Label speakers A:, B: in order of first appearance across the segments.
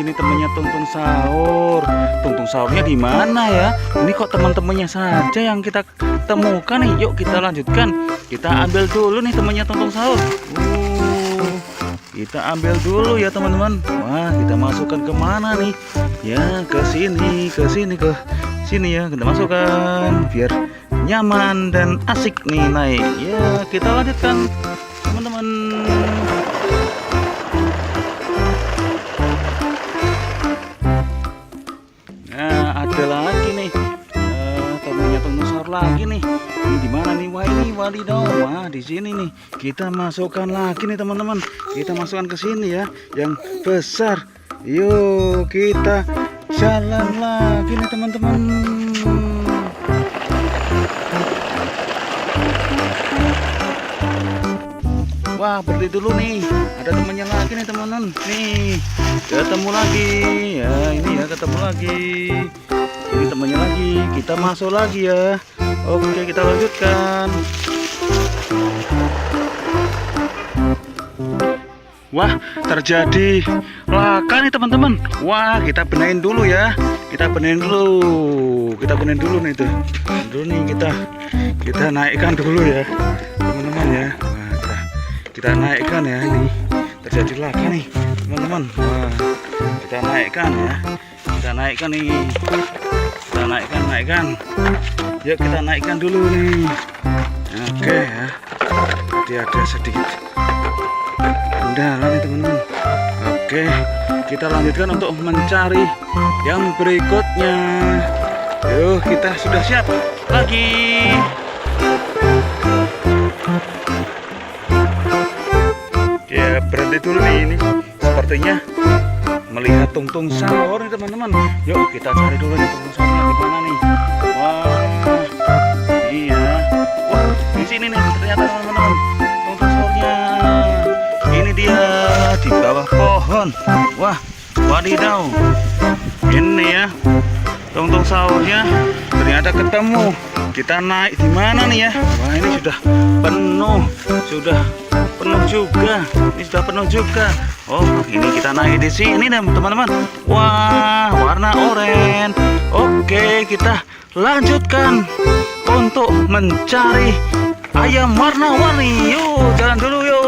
A: lagi nih temennya Tungtung Sahur. Tungtung Sahurnya di mana ya? Ini kok teman-temannya saja yang kita temukan nih. Yuk kita lanjutkan. Kita ambil dulu nih temannya Tungtung Sahur. Kita ambil dulu ya teman-teman. Wah, kita masukkan kemana nih? Ya, ke sini ya. Kita masukkan biar nyaman dan asik nih naik. Ya, kita lanjutkan teman-teman. Nah, ada lagi nih temennya Tungtung Sahur lagi nih. Ini di mana nih? Wah, ini wadidaw. Wah, di sini nih. Kita masukkan lagi nih teman-teman. Kita masukkan ke sini ya, yang besar. Yuk, kita jalan lagi nih teman-teman. Wah, berhenti dulu nih. Ada temannya lagi nih teman-teman. Nih, ketemu lagi. Ya, ini ya ketemu lagi. Ini temannya lagi. Kita masuk lagi ya. Oke, kita lanjutkan. Wah, terjadi laka nih teman-teman. Wah, kita benahin dulu ya. Kita benahin dulu nih tuh. Dulu nih kita naikkan dulu ya, teman-teman ya. Kita naikkan ya, ini terjadi laka nih teman-teman. Wah, kita naikkan ya, kita naikkan nih, kita naikkan. Yuk kita naikkan dulu nih. Oke ya, jadi ada sedikit kendala nih teman-teman. Oke, kita lanjutkan untuk mencari yang berikutnya. Yuk, kita sudah siap lagi. Berhenti dulu nih, ini sepertinya melihat Tungtung Sahur nih teman-teman. Yuk kita cari dulu nih Tungtung Sahurnya di mana nih. Wah, iya. Wah, di sini nih ternyata teman-teman Tungtung Sahurnya. Ini dia di bawah pohon. Wah, wadidaw. Ini ya Tungtung Sahurnya ternyata ketemu. Kita naik di mana nih ya? Wah, ini sudah penuh juga. Ini sudah penuh juga. Oh, ini kita naik di sini nih teman-teman. Wah, warna oranye. Oke, kita lanjutkan untuk mencari ayam warna-warni. Yuk, jalan dulu yuk.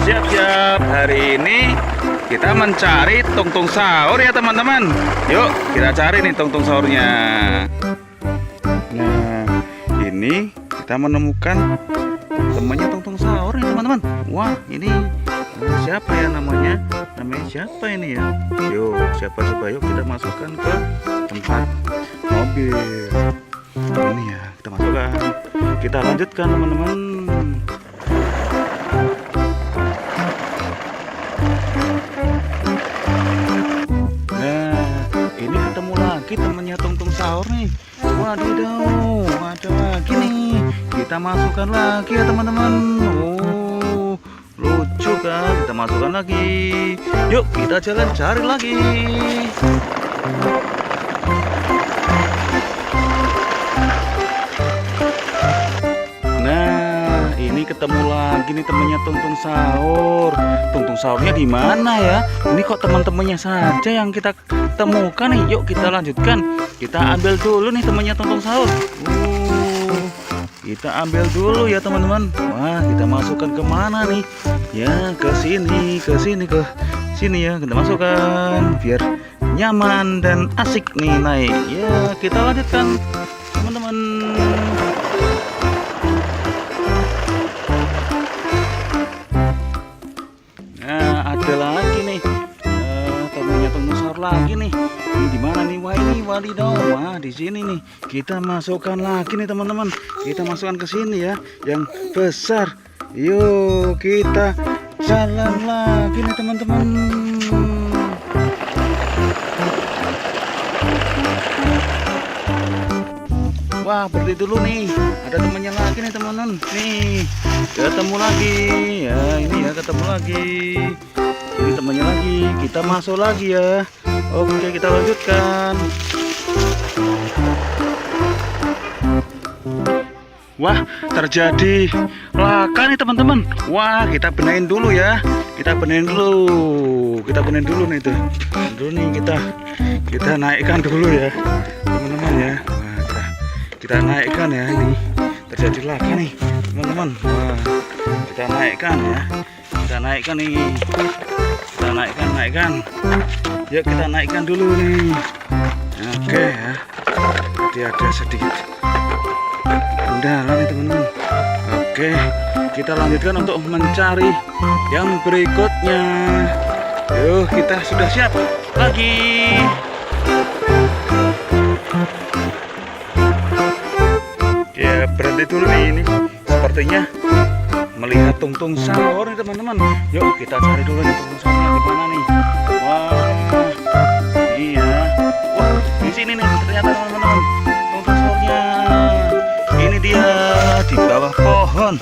A: Siap-siap. Hari ini kita mencari Tungtung Sahur ya teman-teman. Yuk kita cari nih Tungtung Sahurnya. Nah, ini kita menemukan temannya Tungtung Sahur nih teman-teman. Wah, ini siapa ya namanya? Namanya siapa ini ya? Yuk, siapa coba, yuk kita masukkan ke tempat mobil. Ini ya, kita masukkan. Kita lanjutkan teman-teman. Temannya Tungtung Sahur nih. Wadidaw, ada lagi nih. Kita masukkan lagi ya teman-teman. Oh, lucu kan? Kita masukkan lagi. Yuk kita jalan cari lagi. ketemu lagi nih temennya Tungtung Sahur. Tungtung Sahurnya di mana ya? Ini kok teman-temannya saja yang kita temukan nih. Yuk kita lanjutkan. Kita ambil dulu nih temannya Tungtung Sahur. Kita ambil dulu ya teman-teman. Wah, kita masukkan kemana nih? Ya ke sini ya. Kita masukkan biar nyaman dan asik nih naik. Ya kita lanjutkan teman-teman. Ada lagi nih temennya Tungtung Sahur lagi nih. Ini di mana nih? Wah, ini wadidaw. Wah, di sini nih. Kita masukkan lagi nih teman-teman. Kita masukkan ke sini ya, yang besar. Yuk kita jalan lagi nih teman-teman. Wah, berhenti dulu nih. Ada temannya lagi nih teman-teman. Nih, ketemu lagi. Ya, ini ya ketemu lagi. Ini temannya lagi. Kita masuk lagi ya. Oke, kita lanjutkan. Wah, terjadi laka nih teman-teman. Wah, kita benahin dulu ya. Kita benahin dulu nih tuh. Dulu nih kita naikkan dulu ya, teman-teman ya. Wah, kita naikkan ya nih. Terjadi laka nih, teman-teman. Wah, kita naikkan ya. Kita naikkan nih. Kita naikkan. Yuk kita naikkan dulu nih. Oke ya. Jadi ada sedikit kendala nih teman-teman. Oke, kita lanjutkan untuk mencari yang berikutnya. Yuk, kita sudah siap lagi. Ya, berhenti dulu nih ini. Sepertinya melihat Tungtung Sahur nih teman-teman. Yuk kita cari dulu nih Tungtung Sahurnya di mana nih. Wah, iya. Wah, di sini nih ternyata teman-teman Tungtung Sahurnya. Ini dia di bawah pohon.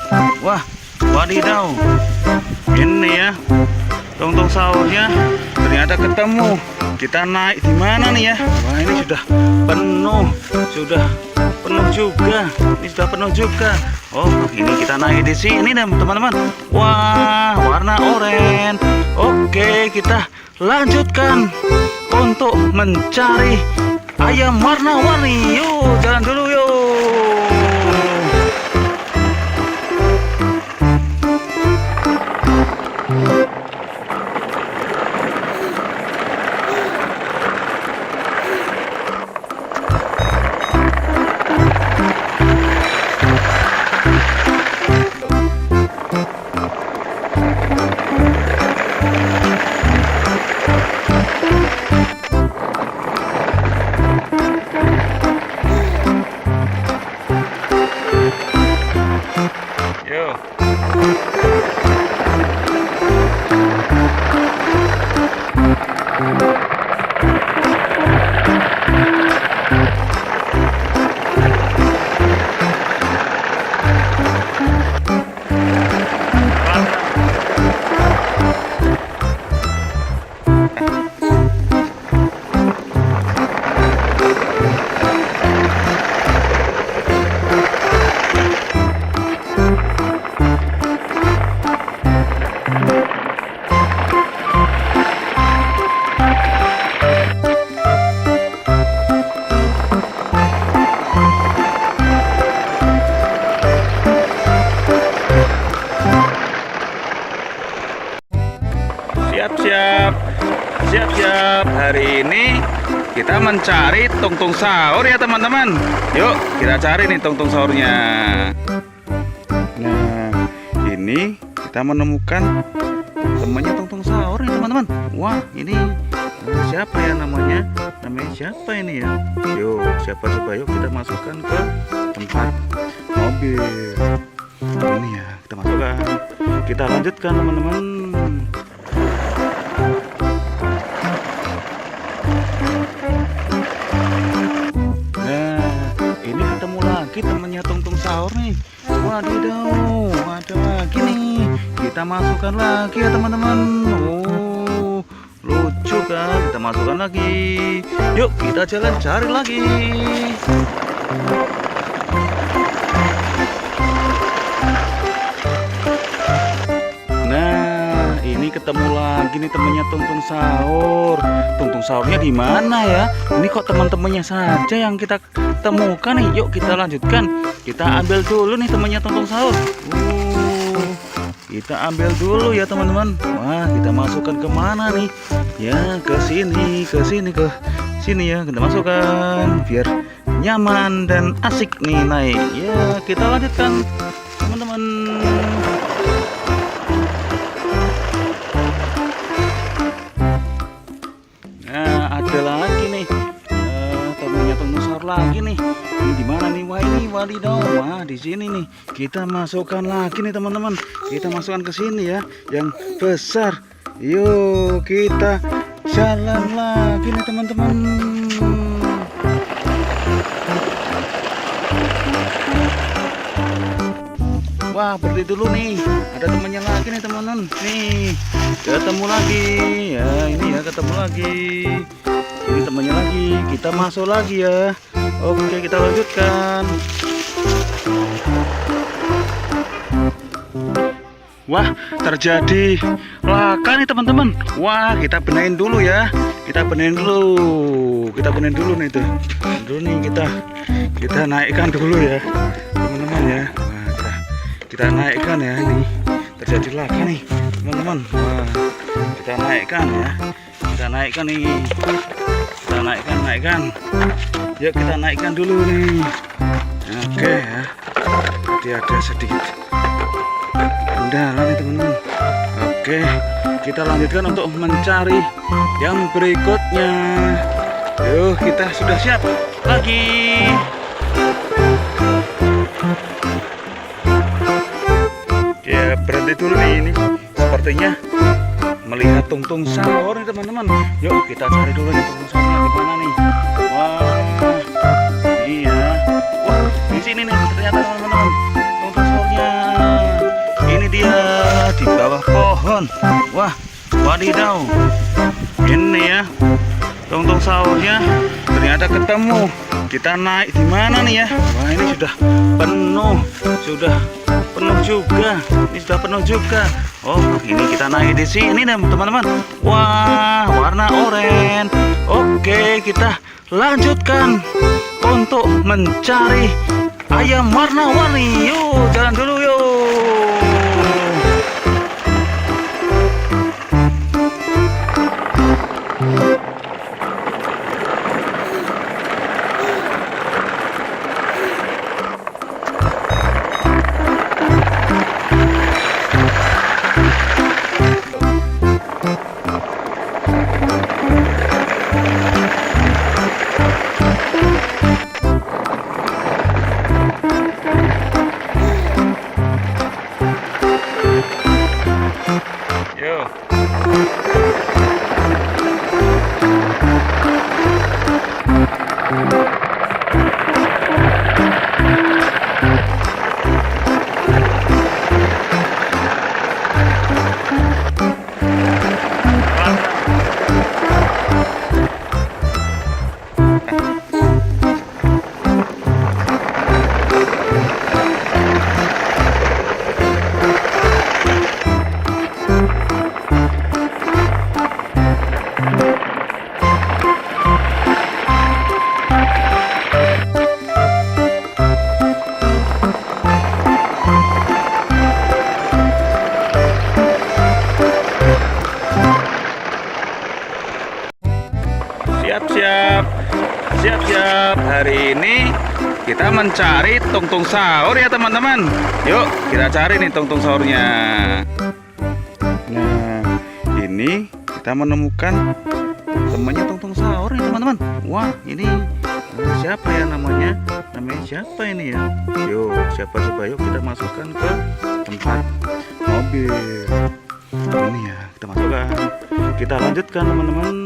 A: Wah, wadidaw. Ini ya Tungtung Sahurnya ternyata ketemu. Kita naik di mana nih ya? Wah, ini sudah penuh juga. Ini sudah penuh juga. Oh, ini kita naik di sini nih teman-teman. Wah, warna oranye. Oke, kita lanjutkan untuk mencari ayam warna-warni. Yuk, jalan dulu yuk. Siap-siap. Hari ini kita mencari Tungtung Sahur ya teman-teman. Yuk kita cari nih Tungtung Sahurnya. Nah, ini kita menemukan temannya Tungtung Sahur nih teman-teman. Wah, ini siapa ya namanya? Namanya siapa ini ya? Yuk, siapa coba yuk kita masukkan ke tempat mobil. Ini ya, kita masukkan. Kita lanjutkan teman-teman. Temannya Tungtung Sahur nih. Wadidaw, ada lagi nih. Kita masukkan lagi ya teman-teman. Oh, lucu kan? Kita masukkan lagi. Yuk kita jalan cari lagi. lagi nih temennya Tungtung Sahur. Tungtung Sahurnya di mana ya? Ini kok teman-temannya saja yang kita temukan nih. Yuk kita lanjutkan. Kita ambil dulu nih temannya Tungtung Sahur. Kita ambil dulu ya teman-teman. Wah, kita masukkan kemana nih? Ya ke sini ya. Kita masukkan biar nyaman dan asik nih naik. Ya kita lanjutkan teman-teman. Nah ada lagi nih temennya Tungtung Sahur lagi nih. Ini di mana nih? Wah ini wadidaw. Wah di sini nih. Kita masukkan lagi nih teman-teman. Kita masukkan ke sini ya, yang besar. Yuk kita jalan lagi nih teman-teman. Wah berhenti dulu nih. Ada temannya lagi nih teman-teman. Nih ketemu lagi. Ya ini ya ketemu lagi. Ini temannya lagi. Kita masuk lagi ya. Oke kita lanjutkan. Wah terjadi laka nih teman-teman. Wah kita benahin dulu ya. Kita benahin dulu nih tuh. Dulu nih kita naikkan dulu ya teman-teman ya. Wah, kita naikkan ya, ini terjadi laka nih teman-teman. Wah kita naikkan ya. Kita naikkan nih. Kita naikkan. Yuk kita naikkan dulu nih. Oke ya. Jadi ada sedikit kendala nih teman-teman. Oke kita lanjutkan untuk mencari yang berikutnya. Yuk kita sudah siap lagi. Ya berhenti dulu nih, ini sepertinya melihat Tungtung Sahur nih teman-teman. Yuk kita cari dulu nih Tungtung Sahurnya di mana nih. Wah iya. Wah di sini nih ternyata teman-teman Tungtung Sahurnya. Ini dia di bawah pohon. Wah wadidaw. Ini ya Tungtung Sahurnya ternyata ketemu. Kita naik di mana nih ya? Wah ini sudah penuh juga. Ini sudah penuh juga. Oh ini kita naik di sini nih teman-teman. Wah warna oranye. Oke kita lanjutkan untuk mencari ayam warna-warni. Yuk jalan dulu yuk. Siap-siap. Hari ini kita mencari Tungtung Sahur ya teman-teman. Yuk kita cari nih Tungtung Sahurnya. Nah ini kita menemukan temannya Tungtung Sahur nih teman-teman. Wah ini siapa ya namanya? Namanya siapa ini ya? Yuk siapa coba, yuk kita masukkan ke tempat mobil. Ini ya kita masukkan. Kita lanjutkan teman-teman.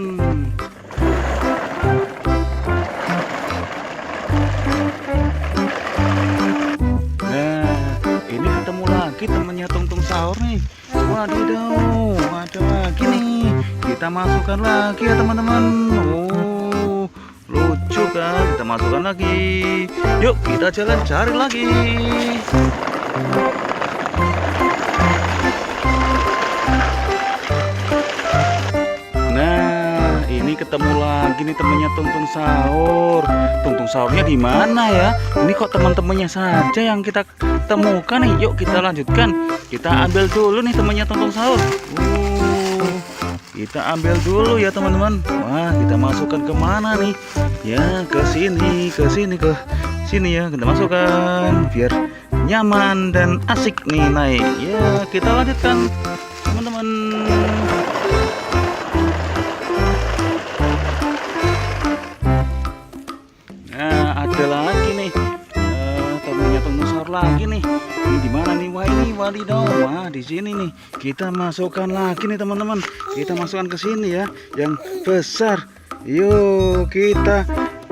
A: Temannya Tungtung Sahur nih. Wadidaw, ada lagi nih. Kita masukkan lagi ya teman-teman. Oh, lucu kan? Kita masukkan lagi. Yuk kita jalan cari lagi. ketemu lagi nih temennya Tungtung Sahur. Tungtung Sahurnya di mana ya? Ini kok teman-temannya saja yang kita temukan nih. Yuk kita lanjutkan. Kita ambil dulu nih temannya Tungtung Sahur. Kita ambil dulu ya teman-teman. Wah, kita masukkan kemana nih? Ya ke sini ya. Kita masukkan biar nyaman dan asik nih naik. Ya kita lanjutkan teman-teman. Nah, ada lagi nih temennya Tungtung Sahur lagi nih. Ini di mana nih? Wah, ini wadidaw. Wah, di sini nih. Kita masukkan lagi nih teman-teman. Kita masukkan ke sini ya, yang besar. Yuk, kita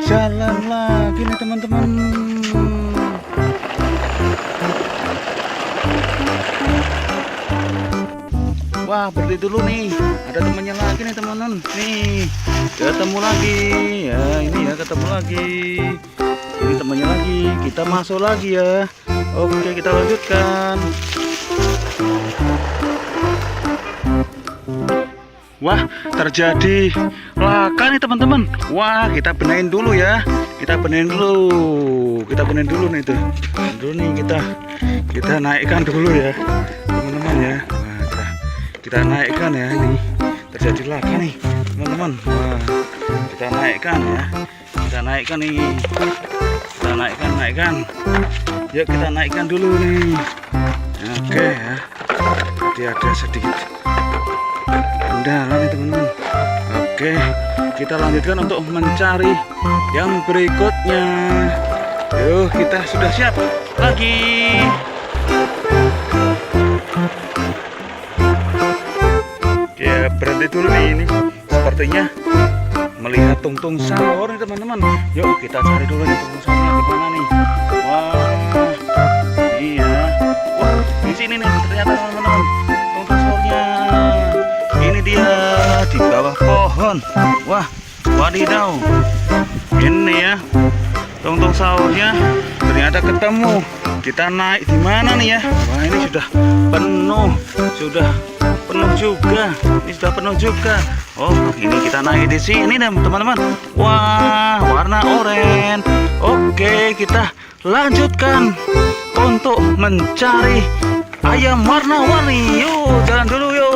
A: jalan lagi nih teman-teman. Wah, berhenti dulu nih. Ada temannya lagi nih teman-teman. Nih, ketemu lagi. Ya, ini ya ketemu lagi. Ini temannya lagi. Kita masuk lagi ya. Oke, kita lanjutkan. Wah, terjadi laka nih teman-teman. Wah, kita benahin dulu ya. Kita benahin dulu nih tuh. Dulu nih kita naikkan dulu ya, teman-teman ya. Kita naikkan ya, ini terjadi laka nih teman-teman. Wah, kita naikkan ya, kita naikkan nih, kita naikkan. Yuk kita naikkan dulu nih. Oke ya, jadi ada sedikit kendala nih teman-teman. Oke, kita lanjutkan untuk mencari yang berikutnya. Yuk, kita sudah siap lagi. Berhenti dulu nih, ini sepertinya melihat Tungtung Sahur nih teman-teman. Yuk kita cari dulu nih Tungtung Sahurnya di mana nih. Wah, iya. Wah, di sini nih ternyata teman-teman Tungtung Sahurnya. Ini dia di bawah pohon. Wah, wadidaw. Ini ya Tungtung Sahurnya ternyata ketemu. Kita naik di mana nih ya? Wah, ini sudah penuh juga. Ini sudah penuh juga. Oh, ini kita naik di sini nih teman-teman. Wah, warna oranye. Oke, kita lanjutkan untuk mencari ayam warna-warni. Yuk, jalan dulu yuk.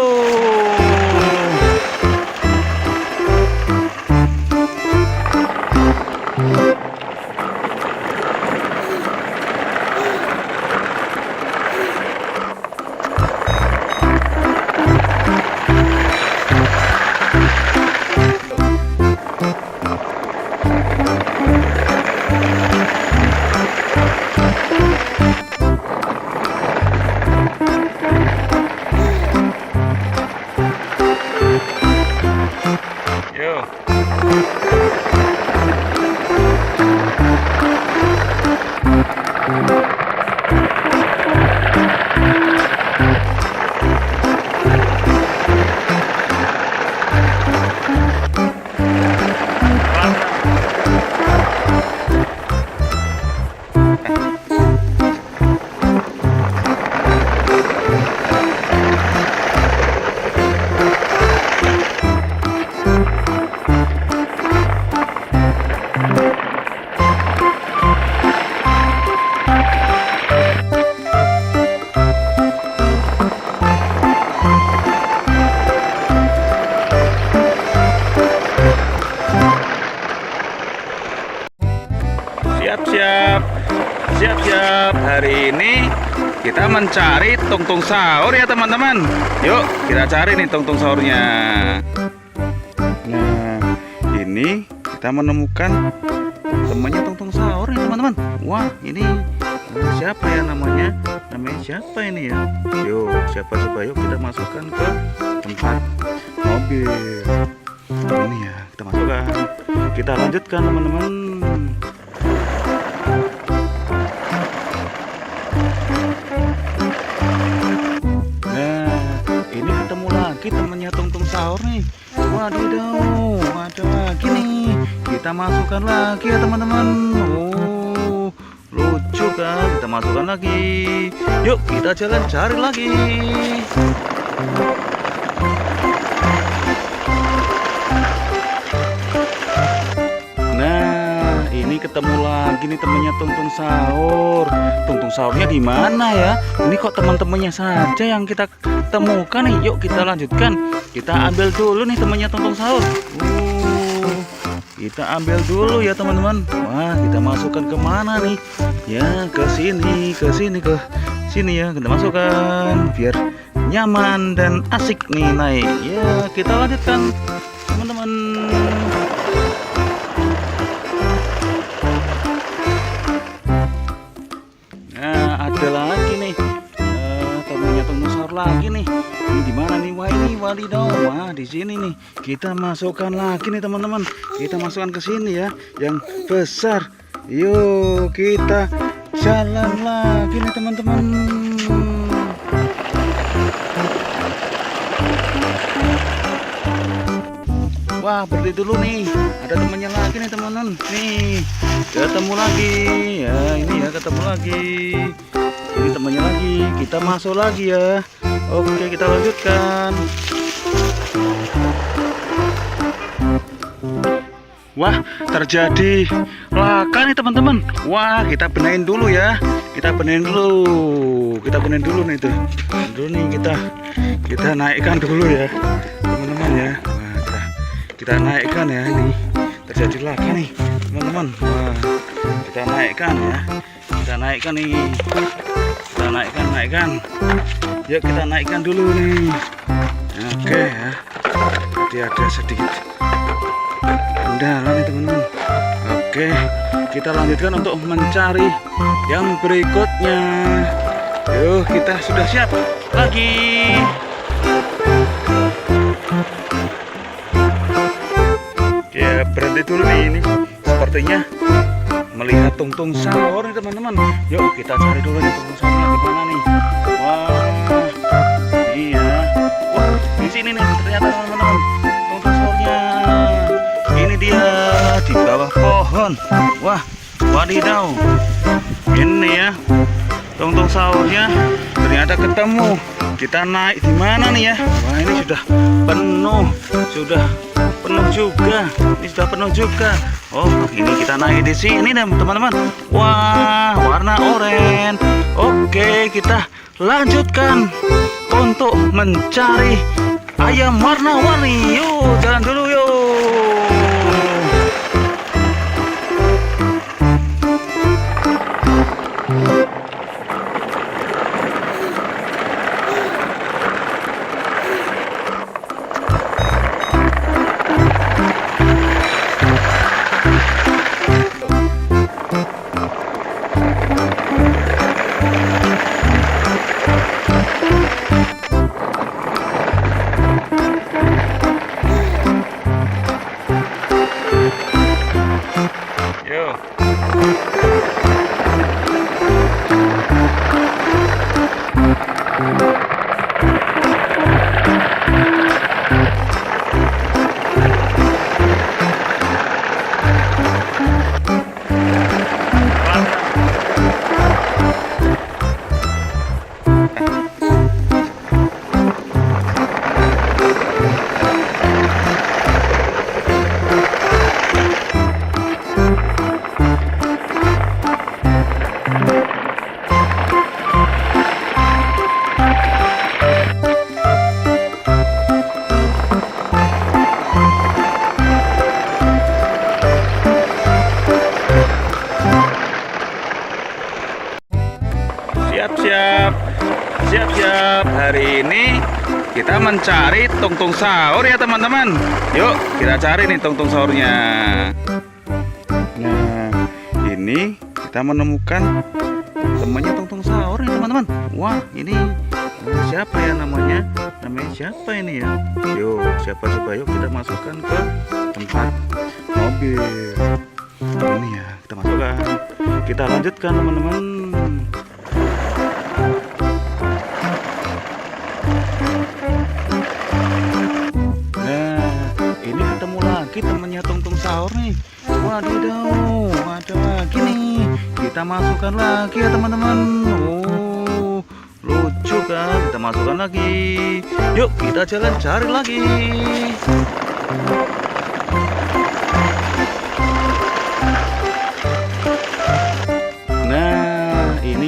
A: Siap-siap. Hari ini kita mencari Tungtung Sahur ya teman-teman. Yuk kita cari nih Tungtung Sahurnya. Nah, ini kita menemukan temannya Tungtung Sahur nih teman-teman. Wah, ini siapa ya namanya? Namanya siapa ini ya? Yuk, siapa coba, yuk kita masukkan ke tempat mobil. Ini ya, kita masukkan. Kita lanjutkan teman-teman. Temannya Tungtung Sahur nih. Wadidaw, ada lagi nih. Kita masukkan lagi ya teman-teman. Oh, lucu kan? Kita masukkan lagi. Yuk kita jalan cari lagi. ketemu lagi nih temennya Tungtung Sahur. Tungtung Sahurnya di mana ya? Ini kok teman-temannya saja yang kita temukan nih. Yuk kita lanjutkan. Kita ambil dulu nih temannya Tungtung Sahur. Kita ambil dulu ya teman-teman. Wah, kita masukkan kemana nih? Ya ke sini ya. Kita masukkan biar nyaman dan asik nih naik. Ya kita lanjutkan teman-teman. Nah ada lagi nih temennya Tungtung Sahur lagi nih. Ini di mana nih? Wah ini wadidaw. Wah di sini nih. Kita masukkan lagi nih teman-teman. Kita masukkan ke sini ya, yang besar. Yuk kita jalan lagi nih teman-teman. Wah berhenti dulu nih. Ada temannya lagi nih teman-teman. Nih ketemu lagi. Ya ini ya ketemu lagi. Ini temannya lagi. Kita masuk lagi ya. Oke kita lanjutkan. Wah terjadi laka nih teman-teman. Wah kita benahin dulu ya. Kita benahin dulu nih tuh. Dulu nih kita naikkan dulu ya teman-teman ya. Wah, kita naikkan ya, ini terjadi laka nih teman-teman. Wah kita naikkan ya. Kita naikkan nih. Kita naikkan. Yuk kita naikkan dulu nih. Oke ya. Jadi ada sedikit kendala nih teman-teman. Oke, kita lanjutkan untuk mencari yang berikutnya. Yuk, kita sudah siap lagi. Ya, berhenti dulu nih ini. Sepertinya melihat Tungtung Sahur nih teman-teman. Yuk, kita cari dulu nih Tungtung Sahurnya di mana nih. Wah, iya. Wah, di sini nih ternyata teman-teman. Tungtung Sahurnya. Ini dia di bawah pohon. Wah, wadidaw. Ini ya Tungtung Sahurnya ternyata ketemu. Kita naik di mana nih ya? Wah, ini sudah penuh juga. Ini sudah penuh juga. Oh, ini kita naik di sini teman-teman. Wah, warna oranye. Oke, kita lanjutkan untuk mencari ayam warna-warni. Yuk, jalan dulu yuk. Siap-siap. Hari ini kita mencari Tungtung Sahur ya teman-teman. Yuk kita cari nih Tungtung Sahurnya. Nah ini kita menemukan temannya Tungtung Sahur nih teman-teman. Wah ini siapa ya namanya? Namanya siapa ini ya? Yuk siapa coba, yuk kita masukkan ke tempat mobil. Ini ya kita masukkan. Kita lanjutkan teman-teman. Temannya Tungtung Sahur nih. Wadidaw, ada lagi nih. Kita masukkan lagi ya teman-teman. Oh, lucu kan? Kita masukkan lagi. Yuk kita jalan cari lagi.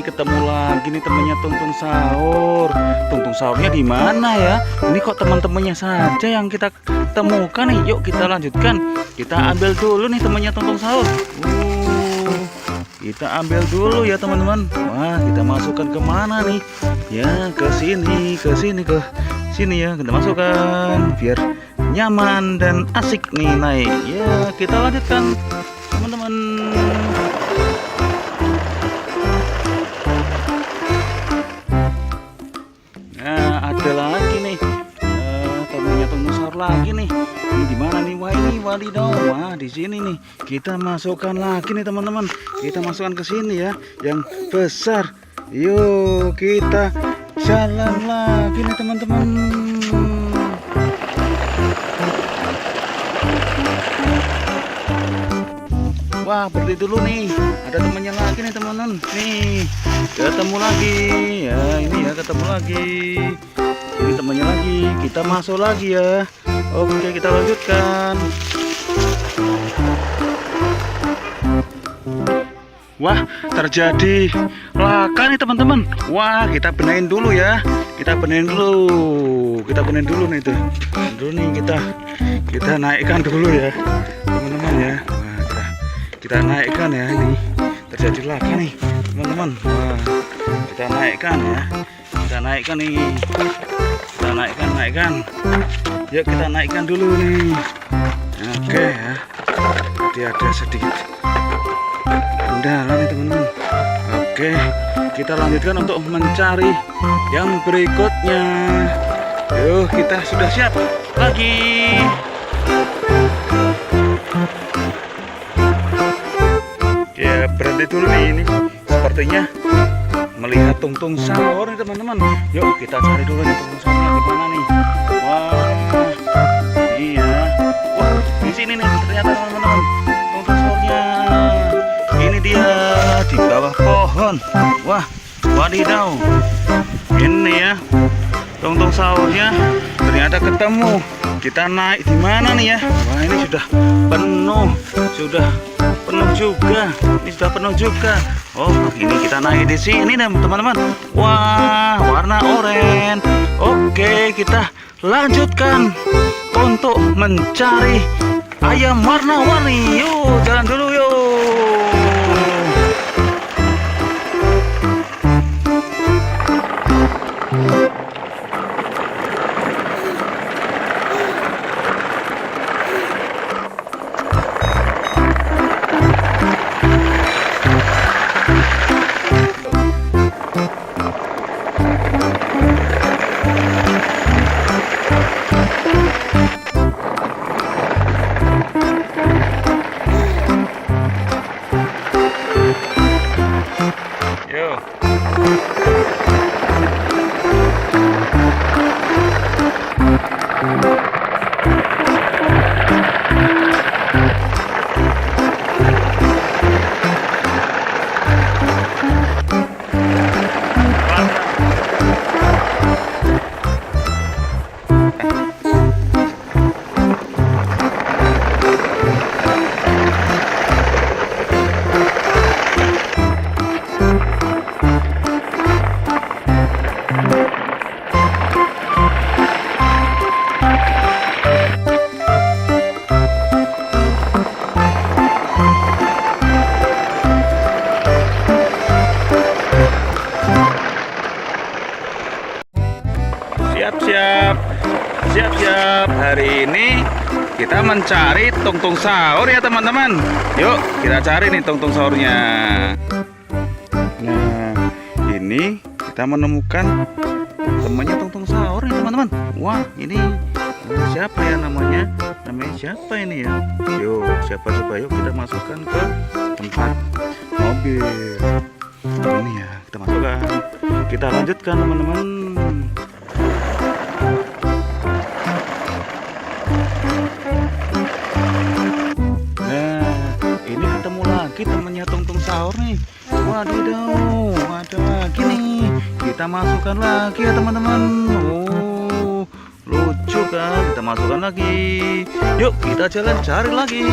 A: ketemu lagi nih temennya Tungtung Sahur. Tungtung Sahurnya di mana ya? Ini kok teman-temannya saja yang kita temukan nih. Yuk kita lanjutkan. Kita ambil dulu nih temannya Tungtung Sahur. Kita ambil dulu ya teman-teman. Wah, kita masukkan kemana nih? Ya, ke sini ya. Kita masukkan biar nyaman dan asik nih naik. Ya, kita lanjutkan teman-teman. Nah, ada lagi nih temennya Tungtung Sahur lagi nih. Ini di mana nih? Wah, ini wadidaw. Wah, di sini nih. Kita masukkan lagi nih teman-teman. Kita masukkan ke sini ya, yang besar. Yuk, kita jalan lagi nih teman-teman. Wah, berhenti dulu nih. Ada temannya lagi nih teman-teman. Nih, ketemu lagi. Ya, ini ya ketemu lagi. Ini temannya lagi. Kita masuk lagi ya. Oke, kita lanjutkan. Wah, terjadi laka nih teman-teman. Wah, kita benahin dulu ya. Kita benahin dulu nih tuh. Dulu nih kita naikkan dulu ya, teman-teman ya. Kita naikkan ya, ini terjadi laka nih teman-teman. Wah, kita naikkan ya, kita naikkan nih, kita naikkan. Yuk kita naikkan dulu nih. Oke ya, jadi ada sedikit kendala nih teman-teman. Oke, kita lanjutkan untuk mencari yang berikutnya. Yuk, kita sudah siap lagi. Ya, berhenti dulu nih, ini sepertinya melihat Tungtung Sahur nih teman-teman. Yuk kita cari dulu nih Tungtung Sahurnya di mana nih. Wah, iya. Wah, di sini nih ternyata teman-teman Tungtung Sahurnya. Ini dia di bawah pohon. Wah, wadidaw. Ini ya Tungtung Sahurnya ternyata ketemu. Kita naik di mana nih ya? Wah, ini sudah penuh juga. Ini sudah penuh juga. Oh, ini kita naik di sini teman-teman. Wah, warna oranye. Oke, kita lanjutkan untuk mencari ayam warna-warni. Yuk, jalan dulu yuk. Siap-siap. Hari ini kita mencari Tungtung Sahur ya teman-teman. Yuk kita cari nih Tungtung Sahurnya. Nah, ini kita menemukan temannya Tungtung Sahur nih teman-teman. Wah, ini siapa ya namanya? Namanya siapa ini ya? Yuk, siapa coba, yuk kita masukkan ke tempat mobil. Ini ya, kita masukkan. Kita lanjutkan teman-teman. Nah, ini ketemu lagi temannya Tungtung Sahur nih. Wadidaw, ada lagi nih. Kita masukkan lagi ya teman-teman. Oh, lucu kan? Kita masukkan lagi. Yuk kita jalan cari lagi.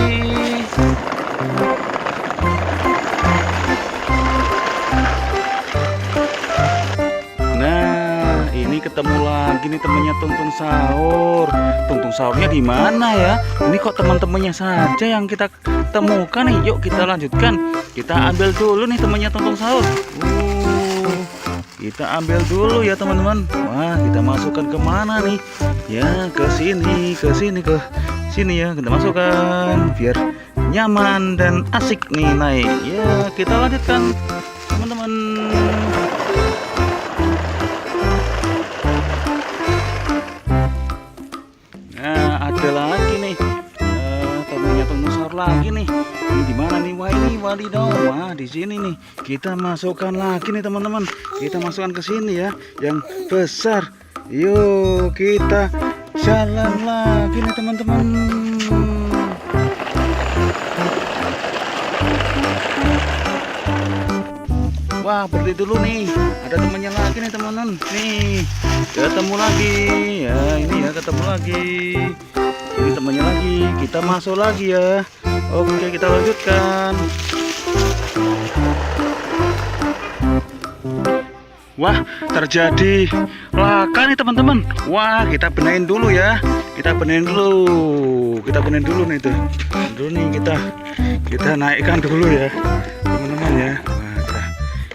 A: ketemu lagi nih temennya Tungtung Sahur. Tungtung Sahurnya di mana ya? Ini kok teman-temannya saja yang kita temukan nih. Yuk kita lanjutkan. Kita ambil dulu nih temannya Tungtung Sahur. Kita ambil dulu ya teman-teman. Wah, kita masukkan kemana nih? Ya, ke sini ya. Kita masukkan biar nyaman dan asik nih naik. Ya, kita lanjutkan teman-teman. Nah, ada lagi nih temennya Tungtung Sahur lagi nih. Ini di mana nih? Wah, ini wadidaw. Wah, di sini nih. Kita masukkan lagi nih teman-teman. Kita masukkan ke sini ya, yang besar. Yuk, kita jalan lagi nih teman-teman. Wah, berhenti dulu nih. Ada temannya lagi nih teman-teman. Nih, ketemu lagi. Ya, ini ya ketemu lagi. Ini temannya lagi. Kita masuk lagi ya. Oke, kita lanjutkan. Wah, terjadi laka nih teman-teman. Wah, kita benahin dulu ya. Kita benahin dulu nih tuh. Dulu nih kita naikkan dulu ya, teman-teman ya.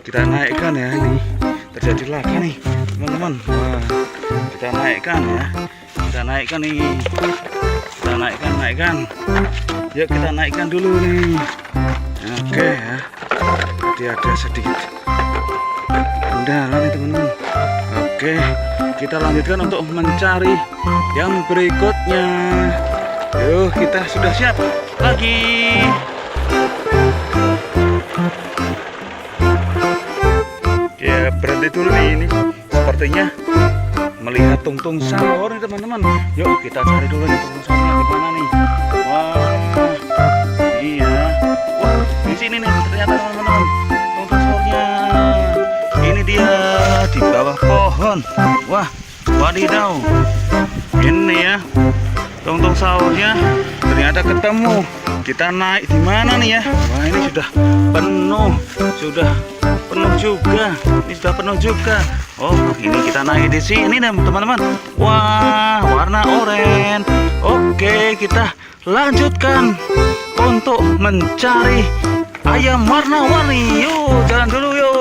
A: Kita naikkan ya, ini terjadi laka nih teman-teman. Wah, kita naikkan ya, kita naikkan nih, kita naikkan. Yuk kita naikkan dulu nih. Oke ya, jadi ada sedikit kendala nih teman-teman. Oke, kita lanjutkan untuk mencari yang berikutnya. Yuk, kita sudah siap lagi. Ya, berhenti dulu nih, ini sepertinya melihat Tungtung Sahur nih teman-teman. Yuk kita cari dulu nih Tungtung Sahurnya di mana nih. Wah, iya. Wah, di sini nih ternyata teman-teman Tungtung Sahurnya. Ini dia di bawah pohon. Wah, wadidaw. Ini ya Tungtung Sahurnya ternyata ketemu. Kita naik di mana nih ya? Wah, ini sudah penuh juga. Ini sudah penuh juga. Oh, ini kita naik di sini nih teman-teman. Wah, warna oranye. Oke, kita lanjutkan untuk mencari ayam warna-warni. Yuk, jalan dulu yuk.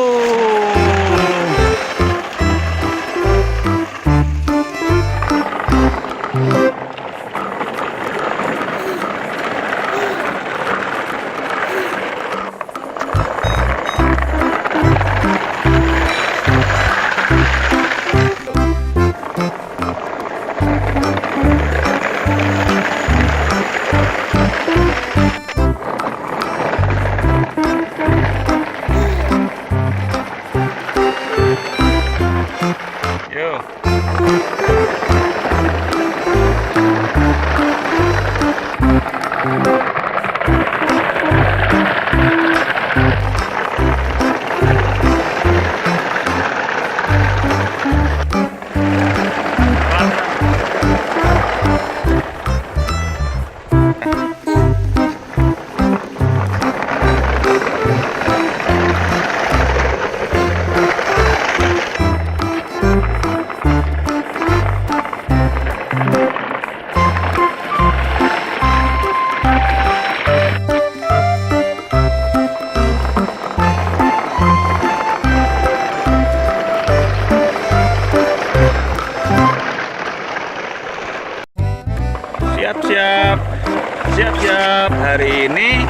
A: Siap-siap. Hari ini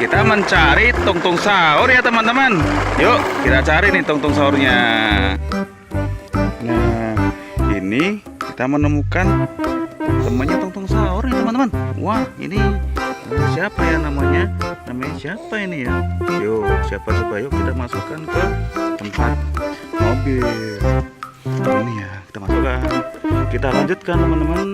A: kita mencari Tungtung Sahur ya teman-teman. Yuk kita cari nih Tungtung Sahurnya. Nah, ini kita menemukan temannya Tungtung Sahur nih teman-teman. Wah, ini siapa ya namanya? Namanya siapa ini ya? Yuk, siapa coba, yuk kita masukkan ke tempat mobil. Ini ya, kita masukkan. Kita lanjutkan teman-teman.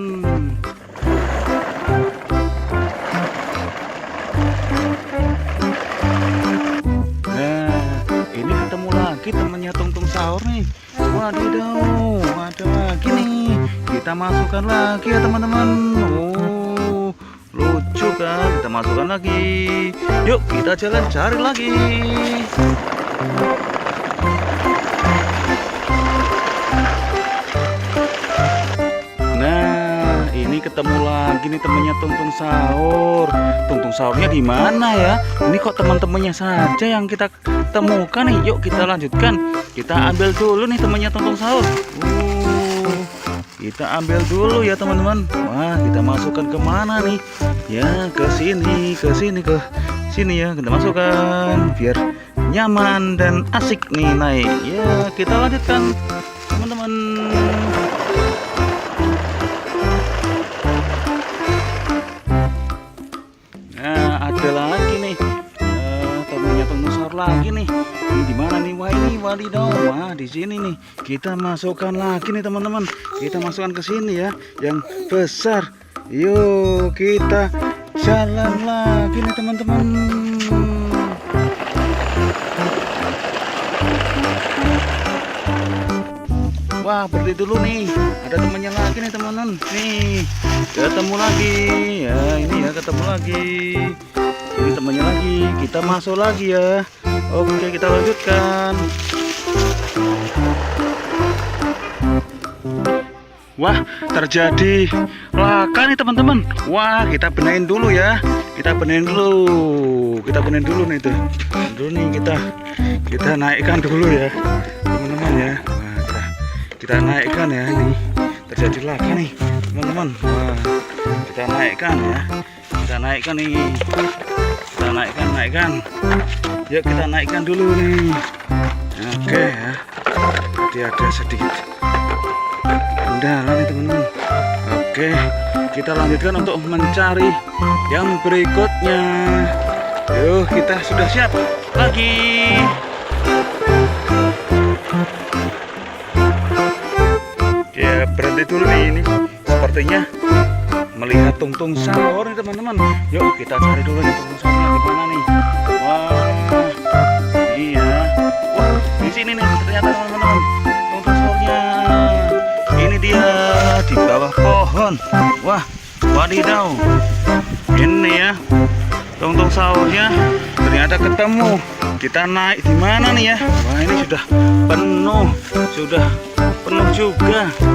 A: Temannya Tungtung Sahur nih. Wadidaw, ada lagi nih. Kita masukkan lagi ya teman-teman. Oh, lucu kan? Kita masukkan lagi. Yuk kita jalan cari lagi. ketemu lagi nih temennya Tungtung Sahur. Tungtung Sahurnya di mana ya? Ini kok teman-temannya saja yang kita temukan nih. Yuk kita lanjutkan. Kita ambil dulu nih temannya Tungtung Sahur. Kita ambil dulu ya teman-teman. Wah, kita masukkan kemana nih? Ya, ke sini ya. Kita masukkan biar nyaman dan asik nih naik. Ya, kita lanjutkan teman-teman. Nah, ada lagi nih temennya Tungtung Sahur lagi nih. Ini di mana nih? Wah, ini wadidaw. Wah, di sini nih. Kita masukkan lagi nih teman-teman. Kita masukkan ke sini ya, yang besar. Yuk, kita jalan lagi nih teman-teman. Wah, berhenti dulu nih. Ada temannya lagi nih teman-teman. Nih, ketemu lagi. Ya, ini ya ketemu lagi. Ini temannya lagi. Kita masuk lagi ya. Oke, kita lanjutkan. Wah, terjadi laka nih teman-teman. Wah, kita benahin dulu ya. Kita benahin dulu nih tuh. Dulu nih kita naikkan dulu ya, teman-teman ya. Wah, kita naikkan ya, ini terjadi laka nih teman-teman. Wah, kita naikkan ya. Kita naikkan nih. Kita naikkan. Yuk kita naikkan dulu nih. Oke ya. Jadi ada sedikit kendala nih teman-teman. Oke, kita lanjutkan untuk mencari yang berikutnya. Yuk, kita sudah siap lagi. Ya, berhenti dulu nih ini. Sepertinya melihat Tungtung Sahur nih teman-teman. Yuk kita cari dulu nih Tungtung Sahurnya di mana nih. Wah, iya. Wah, di sini nih ternyata teman-teman Tungtung Sahurnya. Ini dia di bawah pohon. Wah, wadidaw. Ini ya Tungtung Sahurnya ternyata ketemu. Kita naik di mana nih ya? Wah, ini sudah penuh juga.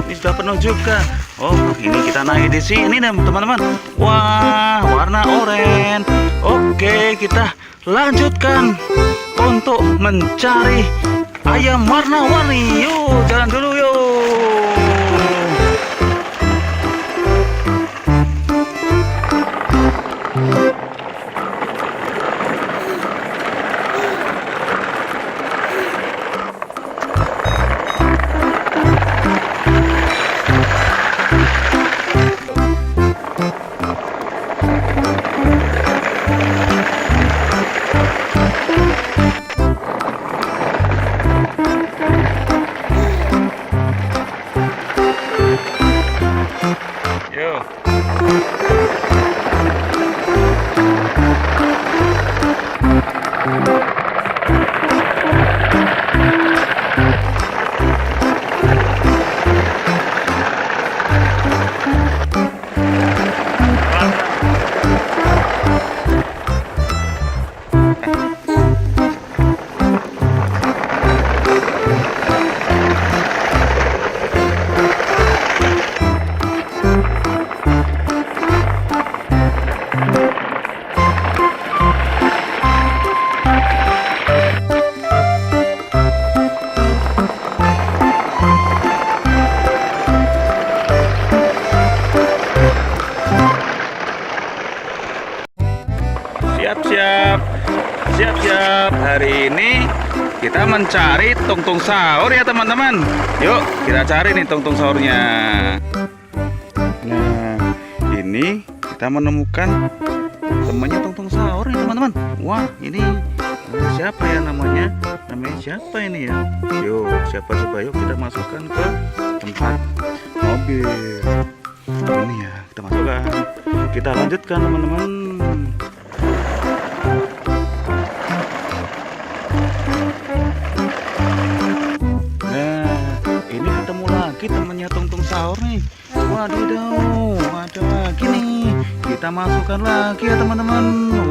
A: Ini sudah penuh juga. Oh, ini kita naik di sini nih teman-teman. Wah, warna oranye. Oke, kita lanjutkan untuk mencari ayam warna-warni. Yuk, jalan dulu yuk. Siap-siap. Hari ini kita mencari Tungtung Sahur ya teman-teman. Yuk kita cari nih Tungtung Sahurnya. Nah, ini kita menemukan temannya Tungtung Sahur nih teman-teman. Wah, ini siapa ya namanya? Namanya siapa ini ya? Yuk, siapa coba yuk kita masukkan ke tempat mobil. Ini ya, kita masukkan. Kita lanjutkan teman-teman. Temannya Tungtung Sahur nih. Wadidaw, ada lagi nih. Kita masukkan lagi ya teman-teman.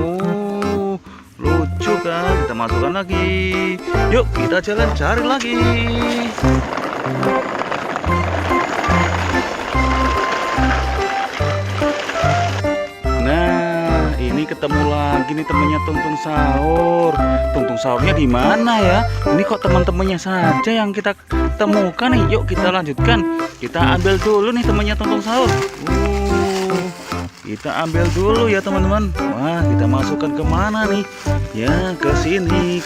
A: Oh, lucu kan? Kita masukkan lagi. Yuk kita jalan cari lagi. ketemu lagi nih temennya Tungtung Sahur. Tungtung Sahurnya di mana ya? Ini kok teman-temannya saja yang kita temukan nih. Yuk kita lanjutkan. Kita ambil dulu nih temennya Tungtung Sahur. Kita ambil dulu ya teman-teman. Wah, kita masukkan kemana nih? Ya, ke sini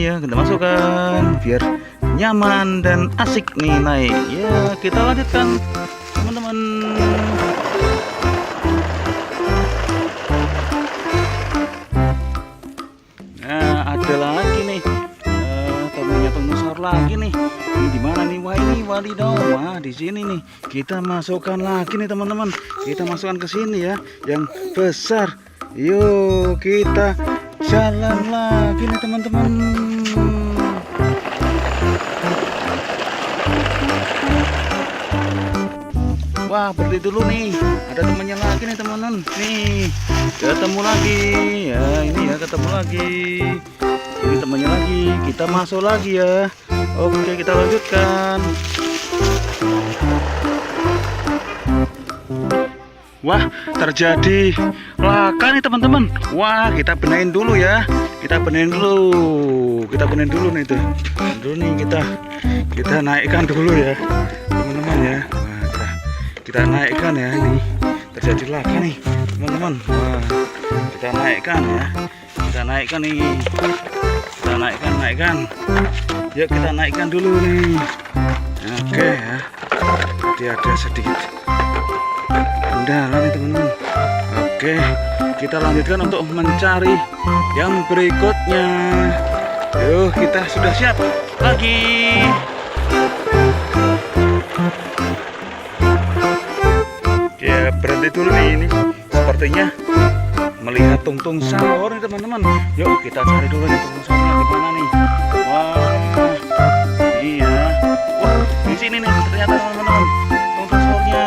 A: ya. Kita masukkan biar nyaman dan asik nih naik. Ya, kita lanjutkan teman-teman. Nah, ada lagi nih temennya Tungtung Sahur lagi nih. Ini di mana nih? Wah, ini wadidaw. Wah, di sini nih. Kita masukkan lagi nih teman-teman. Kita masukkan ke sini ya, yang besar. Yuk, kita jalan lagi nih teman-teman. Wah, berhenti dulu nih. Ada temannya lagi nih teman-teman. Nih, ketemu lagi. Ya, ini ya ketemu lagi. Ini temannya lagi. Kita masuk lagi ya. Oke, kita lanjutkan. Wah, terjadi laka nih teman-teman. Wah, kita benahin dulu ya. Kita benahin dulu nih tuh. Dulu nih kita naikkan dulu ya, teman-teman ya. Wah, kita naikkan ya ini. Terjadi laka nih, teman-teman. Wah, kita naikkan ya. Kita naikkan nih. Kita naikkan. Yuk kita naikkan dulu nih. Oke ya. Jadi ada sedikit kendala nih teman-teman. Oke, kita lanjutkan untuk mencari yang berikutnya. Yuk, kita sudah siap lagi. Ya, berhenti dulu nih ini. Sepertinya melihat Tungtung Sahur nih teman-teman. Yuk kita cari dulu nih Tungtung Sahurnya di mana nih. Wah, iya. Wah, di sini nih ternyata teman-teman Tungtung Sahurnya.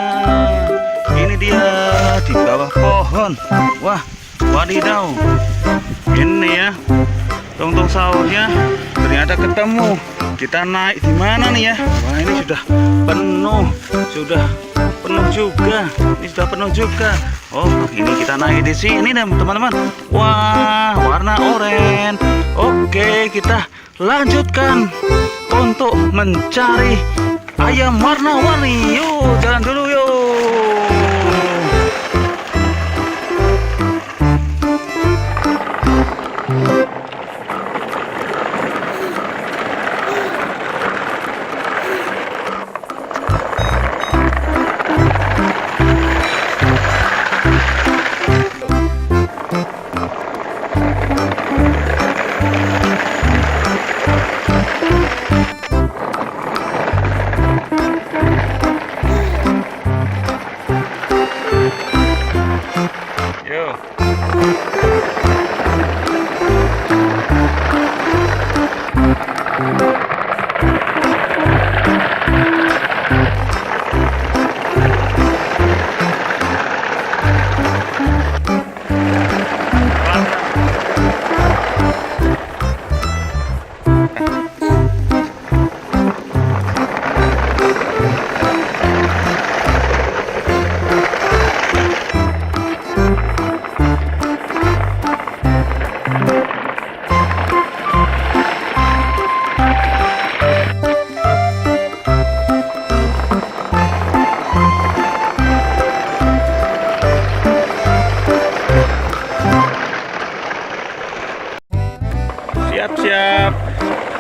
A: Ini dia di bawah pohon. Wah, wadidaw. Ini ya Tungtung Sahurnya ternyata ketemu. Kita naik di mana nih ya? Wah, ini sudah penuh juga. Ini sudah penuh juga. Oh, ini kita naik di sini nih teman-teman. Wah, warna oranye. Oke, kita lanjutkan untuk mencari ayam warna-warni. Yuk, jalan dulu yuk.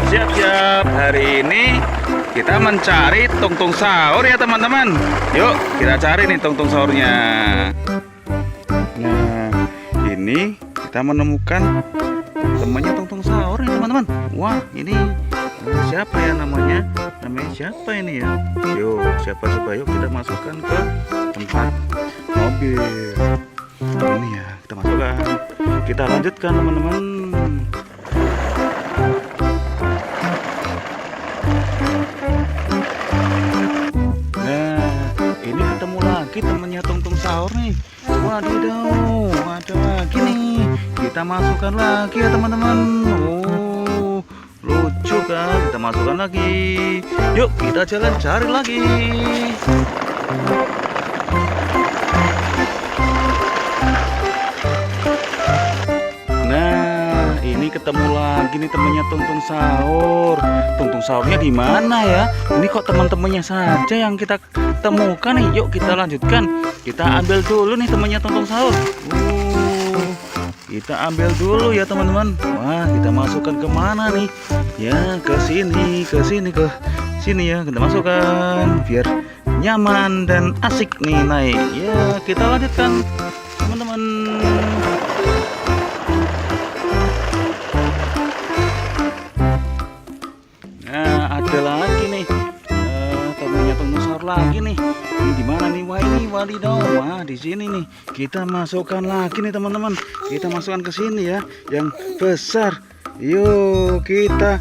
A: Siap-siap. Hari ini kita mencari Tungtung Sahur ya teman-teman. Yuk kita cari nih Tungtung Sahurnya. Nah, ini kita menemukan temannya Tungtung Sahur nih teman-teman. Wah, ini siapa ya namanya? Namanya siapa ini ya? Yuk, siapa coba yuk kita masukkan ke tempat mobil. Ini ya, kita masukkan. Kita lanjutkan teman-teman. Temennya Tungtung Sahur nih. Wadidaw, ada lagi nih. Kita masukkan lagi ya teman-teman. Oh, lucu kan? Kita masukkan lagi. Yuk kita jalan cari lagi. ini ketemu lagi nih temennya Tungtung Sahur. Tungtung Sahurnya di mana ya? Ini kok teman-temannya saja yang kita temukan nih. Yuk kita lanjutkan. Kita ambil dulu nih temannya Tungtung Sahur. Kita ambil dulu ya teman-teman. Wah, kita masukkan kemana nih? Ya ke sini ya. Kita masukkan biar nyaman dan asik nih naik. Ya kita lanjutkan teman-teman. Nah ada lagi nih temennya Tungtung Sahur lagi nih. Ini di mana nih? Wah ini wadidaw. Wah di sini nih. Kita masukkan lagi nih teman-teman. Kita masukkan ke sini ya, yang besar. Yuk kita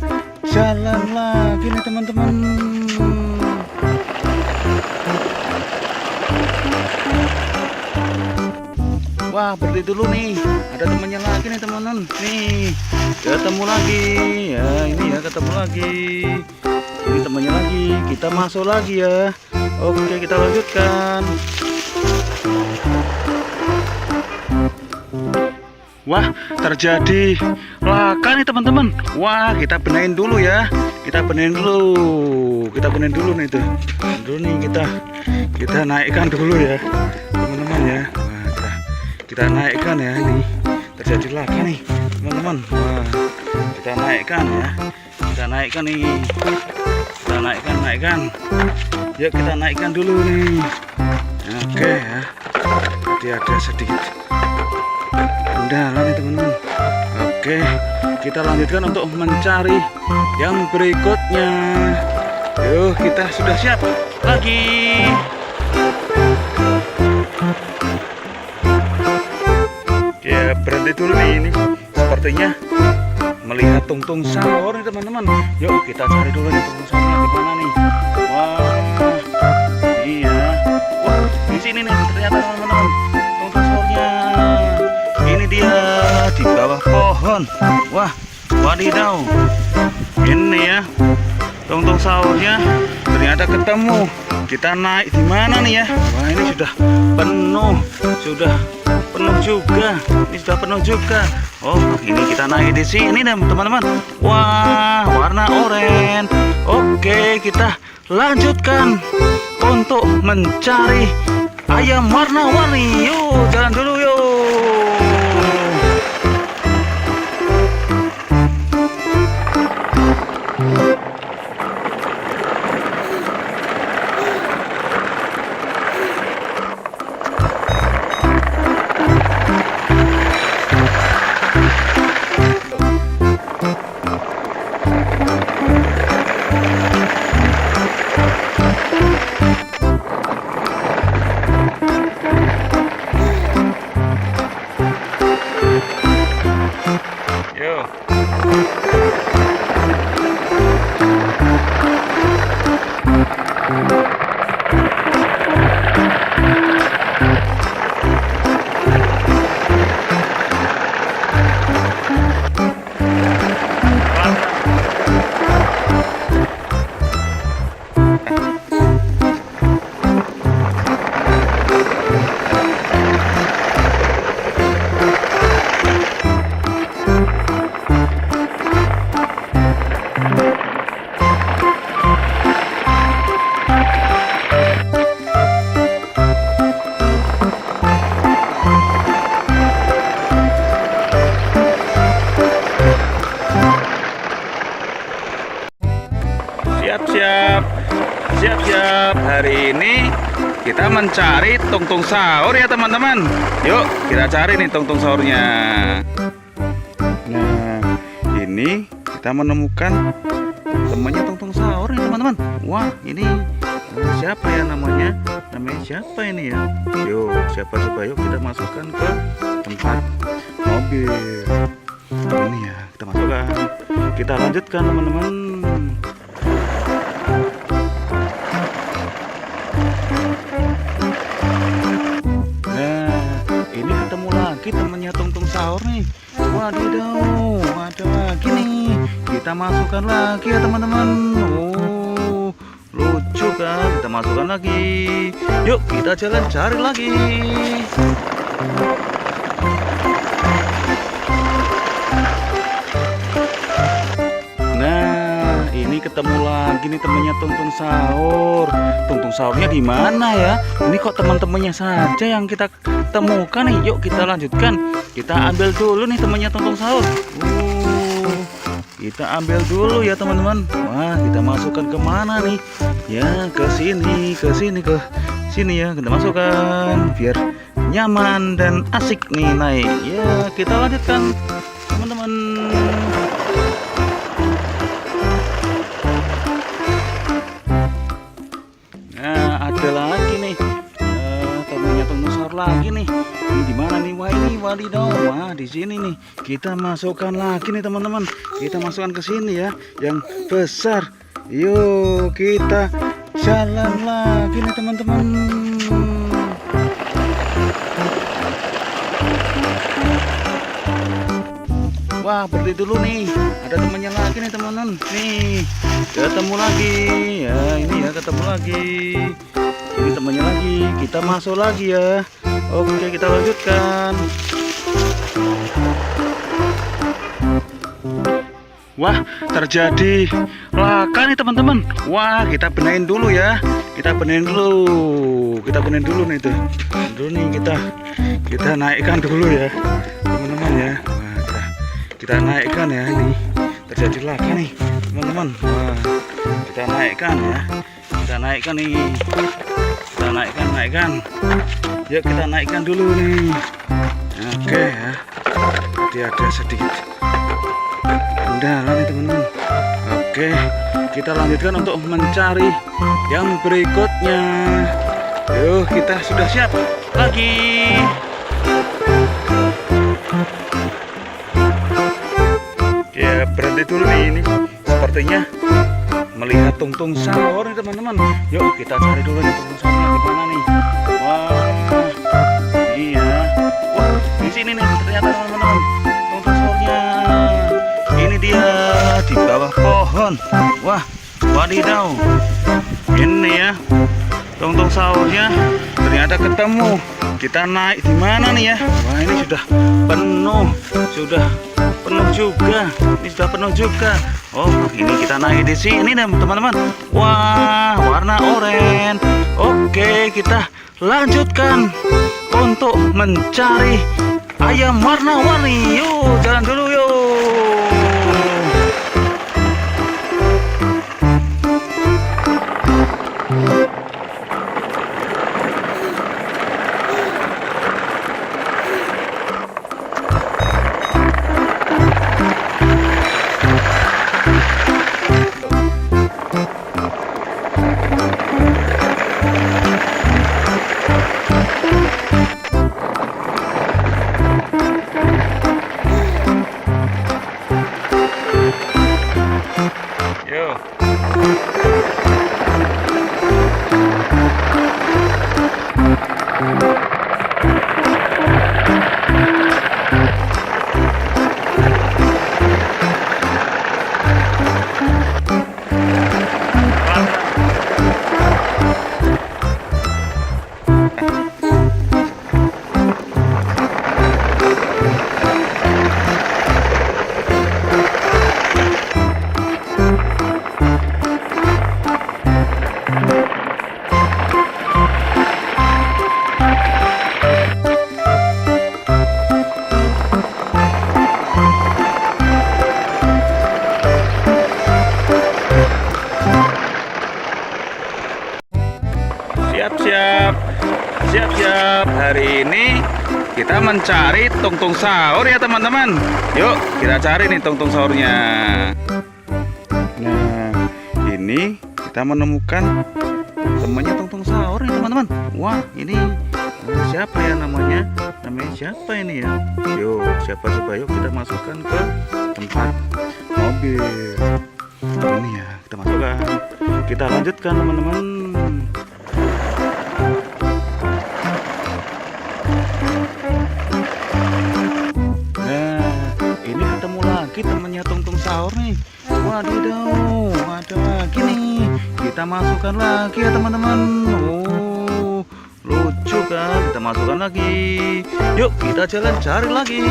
A: jalan lagi nih teman-teman. Wah berhenti dulu nih. Ada temannya lagi nih teman-teman. Nih ketemu lagi. Ya ini ya ketemu lagi. Ini temannya lagi. Kita masuk lagi ya. Oke kita lanjutkan. Wah terjadi laka nih teman-teman. Wah kita benahin dulu ya. Kita benahin dulu nih tuh. Dulu nih kita naikkan dulu ya teman-teman ya. Wah kita naikkan ya. Ini terjadi laka nih teman-teman. Wah kita naikkan ya. Kita naikkan nih. Kita naikkan. Yuk kita naikkan dulu nih. Oke ya. Jadi ada sedikit kendala nih teman-teman. Oke kita lanjutkan untuk mencari yang berikutnya. Yuk kita sudah siap lagi. Ya berhenti dulu nih. Ini sepertinya melihat Tungtung Sahur nih teman-teman. Yuk kita cari dulu nih Tungtung Sahurnya di mana nih. Wah iya. Wah di sini nih ternyata teman-teman Tungtung Sahurnya. Ini dia di bawah pohon. Wah wadidaw. Ini ya Tungtung Sahurnya ternyata ketemu. Kita naik di mana nih ya? Wah ini sudah penuh juga. Ini sudah penuh juga. Oh ini kita naik di sini nih teman-teman. Wah warna oranye. Oke kita lanjutkan untuk mencari ayam warna-warni. Yuk jalan dulu yuk. Siap-siap. Hari ini kita mencari Tungtung Sahur ya teman-teman. Yuk kita cari nih Tungtung Sahurnya. Nah ini kita menemukan temannya Tungtung Sahur nih teman-teman. Wah ini siapa ya namanya? Namanya siapa ini ya? Yuk siapa coba, yuk kita masukkan ke tempat mobil. Ini ya kita masukkan. Kita lanjutkan teman-teman. Temannya Tungtung Sahur nih. Wadidaw, ada lagi nih. Kita masukkan lagi ya teman-teman. Oh, lucu kan? Kita masukkan lagi. Yuk kita jalan cari lagi. ketemu lagi nih temennya Tungtung Sahur. Tungtung Sahurnya di mana ya? Ini kok teman-temannya saja yang kita temukan nih. Yuk kita lanjutkan. Kita ambil dulu nih temannya Tungtung Sahur. Kita ambil dulu ya teman-teman. Wah, kita masukkan kemana nih? Ya ke sini, ke sini ya. Kita masukkan biar nyaman dan asik nih naik. Ya kita lanjutkan teman-teman. Nah ada lagi nih temennya Tungtung Sahur lagi nih. Ini di mana nih? Wah ini wadidaw. Wah di sini nih. Kita masukkan lagi nih teman-teman. Kita masukkan ke sini ya, yang besar. Yuk kita jalan lagi nih teman-teman. Wah berhenti dulu nih. Ada temannya lagi nih teman-teman. Nih ketemu lagi. Ya ini ya ketemu lagi. Ini temannya lagi. Kita masuk lagi ya. Oke kita lanjutkan. Wah terjadi laka nih teman-teman. Wah kita benahin dulu ya. Kita benahin dulu. Kita benahin dulu nih tuh. Dulu nih kita naikkan dulu ya teman-teman ya. Wah kita naikkan ya, ini terjadi laka nih teman-teman. Wah kita naikkan ya. Kita naikkan nih. Kita naikkan. Yuk kita naikkan dulu nih. Oke ya. Jadi ada sedikit kendala nih teman-teman. Oke kita lanjutkan untuk mencari yang berikutnya. Yuk kita sudah siap lagi. Ya berhenti dulu nih, ini sepertinya melihat Tungtung Sahur nih teman-teman. Yuk kita cari dulu nih Tungtung Sahurnya di mana nih. Wah iya. Wah di sini nih ternyata teman-teman Tungtung Sahurnya. Ini dia di bawah pohon. Wah wadidaw. Ini ya Tungtung Sahurnya ternyata ketemu. Kita naik di mana nih ya? Wah ini sudah penuh juga. Ini sudah penuh juga. Oh ini kita naik di sini teman-teman. Wah warna oranye. Oke kita lanjutkan untuk mencari ayam warna-warni. Yuk jalan dulu yuk. Siap-siap. Hari ini kita mencari Tungtung Sahur ya teman-teman. Yuk kita cari nih Tungtung Sahurnya. Nah ini kita menemukan temannya Tungtung Sahur nih teman-teman. Wah ini siapa ya namanya? Namanya siapa ini ya? Yuk siapa coba, yuk kita masukkan ke tempat mobil. Ini ya kita masukkan. Kita lanjutkan teman-teman. Temannya Tungtung Sahur nih. Wadidaw, ada lagi nih. Kita masukkan lagi ya teman-teman. Oh, lucu kan? Kita masukkan lagi. Yuk kita jalan cari lagi.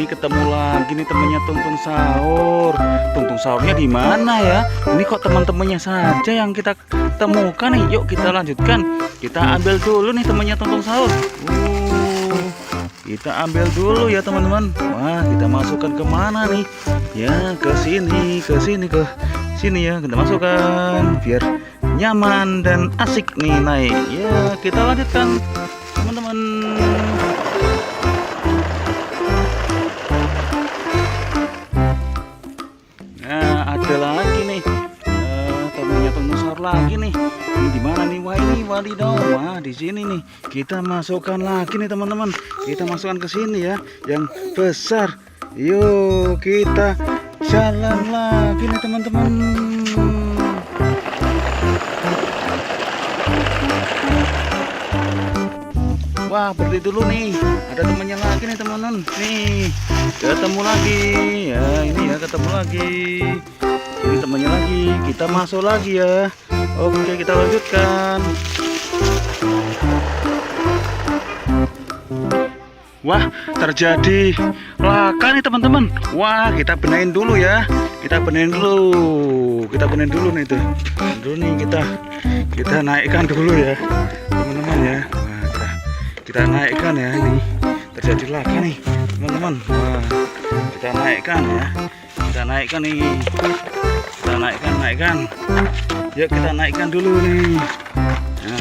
A: ini ketemu lagi nih temennya Tungtung Sahur. Tungtung Sahurnya di mana ya? Ini kok teman-temannya saja yang kita temukan nih. Yuk kita lanjutkan. Kita ambil dulu nih temannya Tungtung Sahur. Kita ambil dulu ya teman-teman. Wah, kita masukkan kemana nih? Ya ke sini, ke sini ya. Kita masukkan biar nyaman dan asik nih naik. Ya kita lanjutkan teman-teman. Nah ada lagi nih temennya Tungtung Sahur lagi nih. Ini di mana nih? Wah ini wadidaw. Wah di sini nih. Kita masukkan lagi nih teman-teman. Kita masukkan ke sini ya, yang besar. Yuk kita jalan lagi nih teman-teman. Wah berhenti dulu nih. Ada temannya lagi nih teman-teman. Nih ketemu lagi. Ya ini ya ketemu lagi. Ini temannya lagi. Kita masuk lagi ya. Oke kita lanjutkan. Wah terjadi laka nih teman-teman. Wah kita benahin dulu ya. Kita benahin dulu. Kita benahin dulu nih tuh. Dulu nih kita naikkan dulu ya teman-teman ya. Wah, kita naikkan ya, ini terjadi laka nih teman-teman. Wah kita naikkan ya. Kita naikkan nih. Kita naikkan. Yuk kita naikkan dulu nih.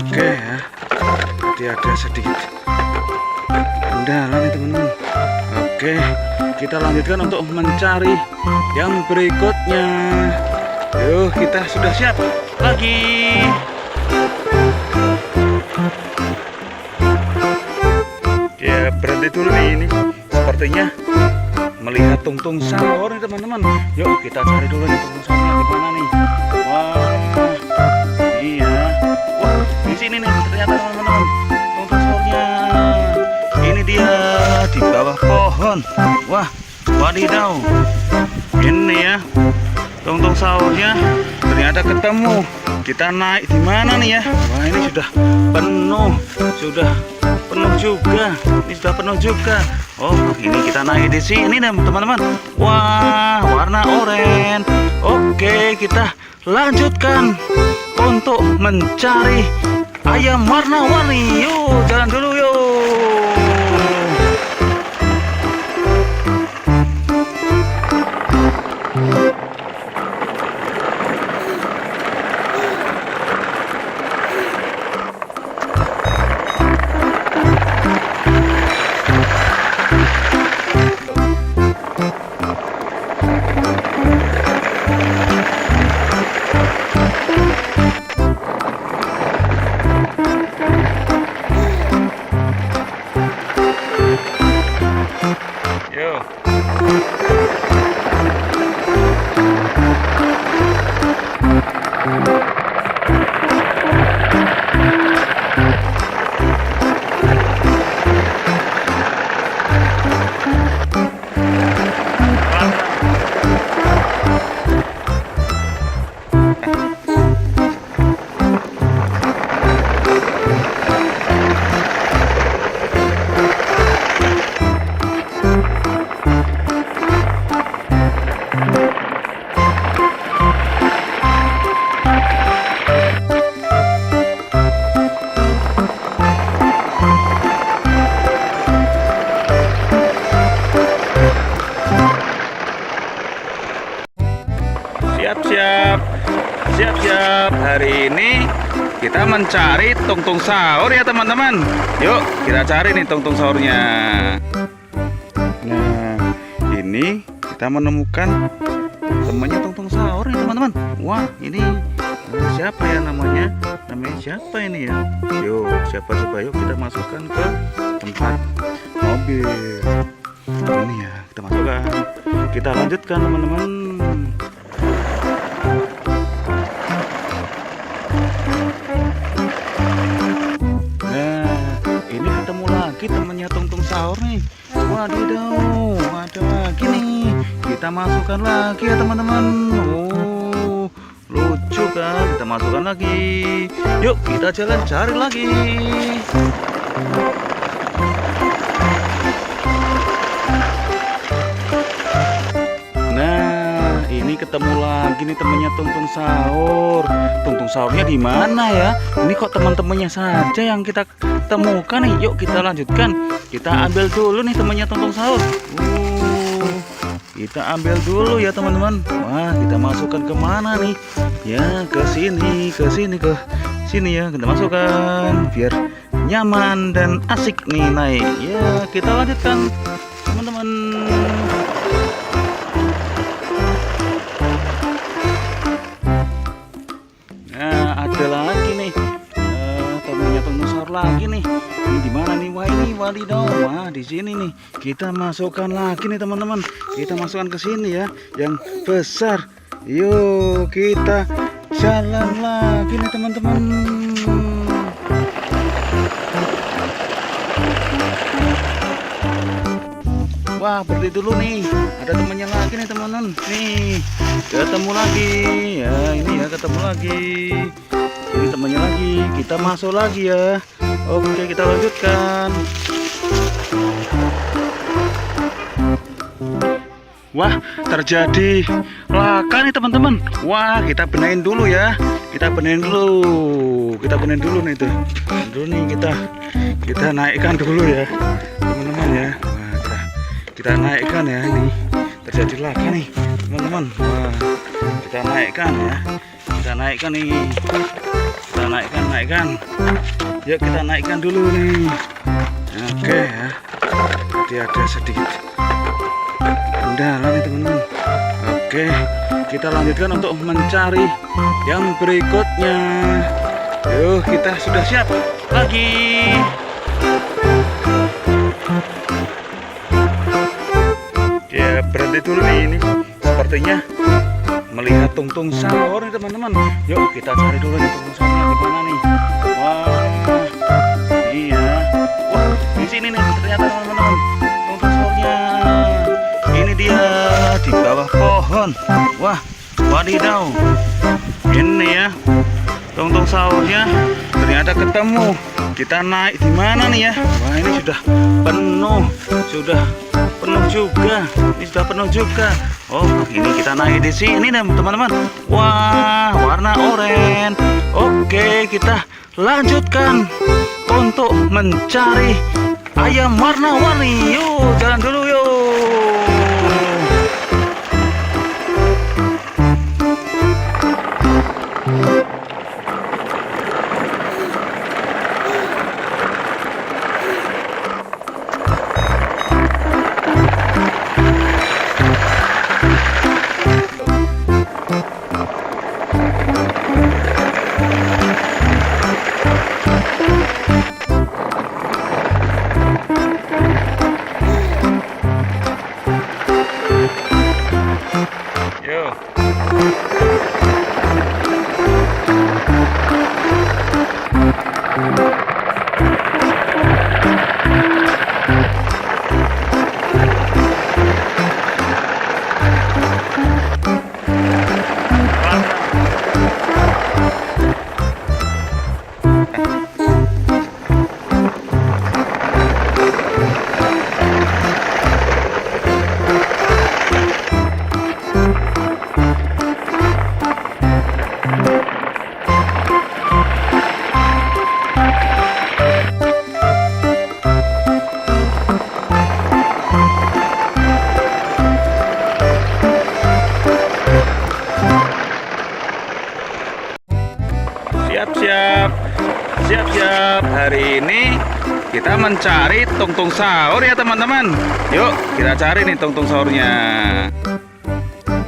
A: Oke ya. Jadi ada sedikit kendala nih teman-teman. Oke kita lanjutkan untuk mencari yang berikutnya. Yuk kita sudah siap lagi. Ya berhenti dulu nih, ini sepertinya melihat Tungtung Sahur nih teman-teman. Yuk kita cari dulu nih Tungtung Sahurnya di mana nih. Wah iya. Wah di sini nih ternyata teman-teman Tungtung Sahurnya. Ini dia di bawah pohon. Wah wadidaw. Ini ya Tungtung Sahurnya ternyata ketemu. Kita naik di mana nih ya? Wah ini sudah penuh juga. Ini sudah penuh juga. Oh ini kita naik di sini nih teman-teman. Wah warna oranye. Oke kita lanjutkan untuk mencari ayam warna-warni. Yuk jalan dulu yuk. Siap-siap. Hari ini kita mencari Tungtung Sahur ya teman-teman. Yuk kita cari nih Tungtung Sahurnya. Nah ini kita menemukan temannya Tungtung Sahur nih teman-teman. Wah ini siapa ya namanya? Namanya siapa ini ya? Yuk siapa coba, yuk kita masukkan ke tempat mobil. Ini ya kita masukkan. Kita lanjutkan teman-teman. Temannya Tungtung Sahur nih. Wadidaw, ada lagi nih. Kita masukkan lagi ya teman-teman. Oh, lucu kan? Kita masukkan lagi. Yuk kita jalan cari lagi. ini temannya Tungtung Sahur. Tungtung Sahurnya di mana ya? Ini kok teman-temannya saja yang kita temukan nih. Yuk kita lanjutkan. Kita ambil dulu nih temannya Tungtung Sahur. Kita ambil dulu ya teman-teman. Wah, kita masukkan kemana nih? Ya, ke sini ya. Kita masukkan biar nyaman dan asik nih naik. Ya, kita lanjutkan teman-teman. Nah, ada lagi nih temannya Tungtung Sahur lagi nih. Ini di mana nih? Wah, ini wadidaw. Wah, di sini nih. Kita masukkan lagi nih teman-teman. Kita masukkan ke sini ya, yang besar. Yuk, kita jalan lagi nih teman-teman. Wah, berhenti dulu nih. Ada temannya lagi nih teman-teman. Nih, ketemu lagi. Ya, ini ya ketemu lagi. Ini temannya lagi. Kita masuk lagi ya. Oke, kita lanjutkan. Wah, terjadi laka nih teman-teman. Wah, kita benahin dulu ya. Kita benahin dulu nih tuh. Dulu nih kita naikkan dulu ya, teman-teman ya. Wah, kita naikkan ya, ini terjadi laka nih teman-teman. Wah, kita naikkan ya. Kita naikkan nih. Kita naikkan. Yuk kita naikkan dulu nih. Oke ya. Tadi ada sedikit kendala nih teman-teman. Oke, kita lanjutkan untuk mencari yang berikutnya. Yuk, kita sudah siap lagi. Ya, berhenti dulu nih, ini sepertinya melihat Tungtung Sahur nih teman-teman. Yuk kita cari dulu nih Tungtung Sahurnya di mana nih. Wah, iya. Wah, di sini nih ternyata teman-teman Tungtung Sahurnya. Ini dia di bawah pohon. Wah, wadidaw. Ini ya Tungtung Sahurnya ternyata ketemu. Kita naik di mana nih ya? Wah, ini sudah penuh juga. Ini sudah penuh juga. Oh, ini kita naik di sini teman-teman. Wah, warna oranye. Oke, kita lanjutkan untuk mencari ayam warna-warni. Yuk, jalan dulu yuk. Siap-siap. Hari ini kita mencari Tungtung Sahur ya teman-teman. Yuk kita cari nih Tungtung Sahurnya.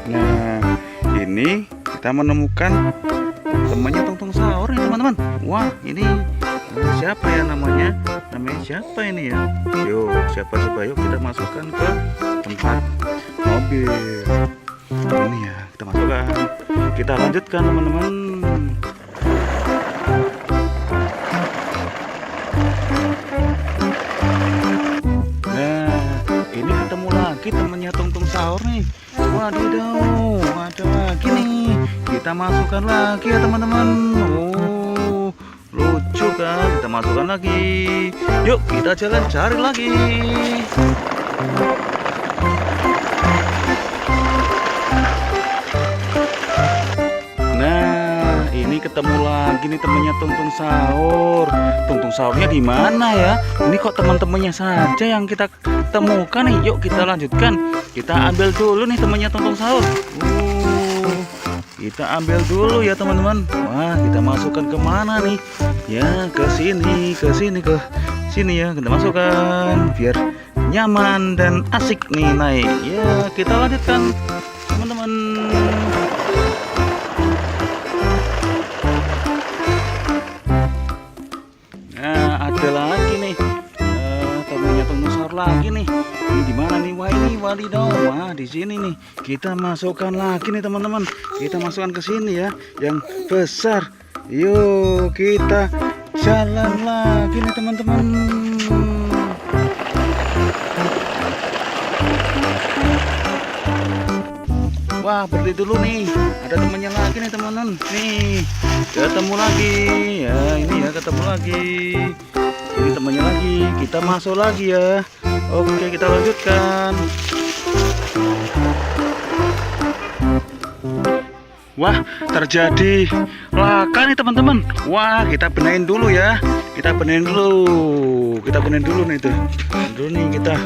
A: Nah, ini kita menemukan temannya Tungtung Sahur nih teman-teman. Wah, ini siapa ya namanya? Namanya siapa ini ya? Yuk, siapa coba yuk kita masukkan ke tempat mobil. Ini ya, kita masukkan. Kita lanjutkan teman-teman. Temannya Tungtung Sahur nih. Wadidaw, ada lagi nih. Kita masukkan lagi ya teman-teman. Oh, lucu kan? Kita masukkan lagi. Yuk kita jalan cari lagi. tungtung sahur. Tungtung sahurnya di mana ya? Ini kok teman-temannya saja yang kita temukan nih. Yuk kita lanjutkan. Kita ambil dulu nih temannya tungtung sahur. Kita ambil dulu ya teman-teman. Wah, kita masukkan kemana nih? Ya, ke sini ya. Kita masukkan biar nyaman dan asik nih naik. Ya, kita lanjutkan teman-teman. Nah, ada lagi nih. Temannya tungtung sahur lagi nih. Ini di mana nih? Wah, ini wadidaw. Wah, di sini nih. Kita masukkan lagi nih teman-teman. Kita masukkan ke sini ya, yang besar. Yuk, kita jalan lagi nih teman-teman. Wah, berhenti dulu nih. Ada temannya lagi nih teman-teman. Nih, ketemu lagi. Ya, ini ya ketemu lagi. Ini temannya lagi. Kita masuk lagi ya. Oke, kita lanjutkan. Wah, terjadi laka nih teman-teman. Wah, kita benahin dulu ya. Kita benahin dulu nih tuh. Dulu nih kita